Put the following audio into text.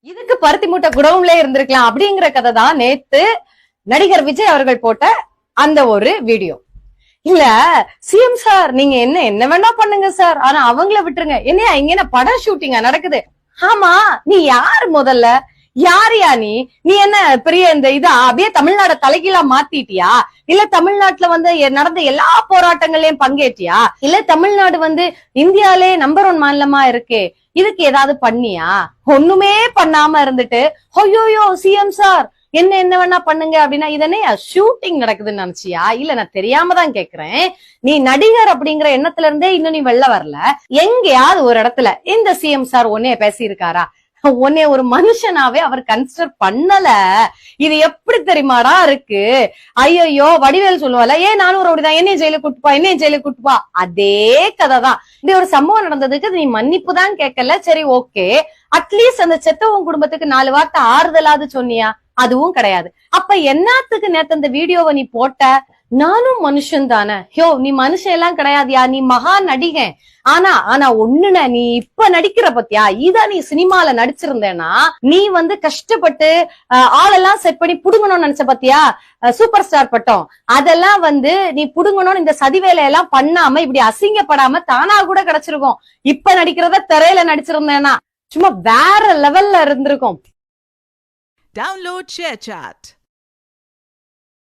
இதுக்கு பருத்தி மூட்டை குடவுன்ல இருந்திருக்கலாம் அப்படிங்கிற கதை தான் நேத்து நடிகர் விஜய் அவர்கள் போட்ட அந்த ஒரு வீடியோ. இல்ல சிஎம் சார் நீங்க என்ன வேணா பண்ணுங்க சார், ஆனா அவங்கள விட்டுருங்க. என்னையா இங்க என்ன படம் ஷூட்டிங்கா நடக்குது? ஆமா, நீ யாரு முதல்ல? யாரியா நீ என்ன பெரிய இந்த இத அப்படியே தமிழ்நாட தலைகீழா மாத்திட்டியா? இல்ல தமிழ்நாட்டுல நடந்த எல்லா போராட்டங்களையும் பங்கேற்றியா? இல்ல தமிழ்நாடு இந்தியாலே நம்பர் 1 மாநிலமா இருக்கே, இதுக்கு ஏதாவது பண்ணியா? ஒண்ணுமே பண்ணாம இருந்துட்டு ஐயோயோ சிஎம் சார் என்ன வேணா பண்ணுங்க அப்படின்னா இதனே ஷூட்டிங் நடக்குதுன்னு நினைச்சியா? இல்ல நான் தெரியாம தான் கேக்குறேன். நீ நடிகர் அப்படிங்கிற எண்ணத்துல இருந்தே இன்னும் நீ வெளில வரல. எங்கேயாவது ஒரு இடத்துல இந்த சிஎம் சார் உன்னைய பேசியிருக்காரா? உன்னைய ஒரு மனுஷனாவே அவர் கன்சிடர் பண்ணல. இது எப்படி தெரியுமாடா இருக்கு? ஐயோ வடிவேல் சொல்லுவால, நானும் அப்படிதான், என்னைய ஜெயிலுக்கு கூட்டுப்பா. அதே கதை தான். இப்படி ஒரு சம்பவம் நடந்ததுக்கு நீ மன்னிப்பு தான் கேட்கல, சரி ஓகே, அட்லீஸ்ட் அந்த செத்தவங்க குடும்பத்துக்கு 4 வார்த்தை ஆறுதலாவது சொன்னியா? அதுவும் கிடையாது. அப்ப என்னத்துக்கு நேத்து அந்த வீடியோவை நீ போட்ட? நானும் மனுஷன் தானே. நீ மனுஷன் எல்லாம் கிடையாதுயா, நீ மகா நடிகன். ஆனா ஒண்ணுன, நீ இப்ப நடிக்கிற பத்தியா, இத நீ சினிமால நடிச்சிருந்தேன்னா நீ கஷ்டப்பட்டு ஆளெல்லாம் செட் பண்ணி புடுங்கணும்னு நினைச்ச பத்தியா, சூப்பர் ஸ்டார் பட்டம் அதெல்லாம் நீ புடுங்கணும்னு இந்த சதி வேலையெல்லாம் பண்ணாம இப்படி அசிங்கப்படாம தானா கூட கிடைச்சிருக்கும். இப்ப நடிக்கிறத திரையில நடிச்சிருந்தேன்னா சும்மா வேற லெவல்ல இருந்திருக்கும். Download ShareChat.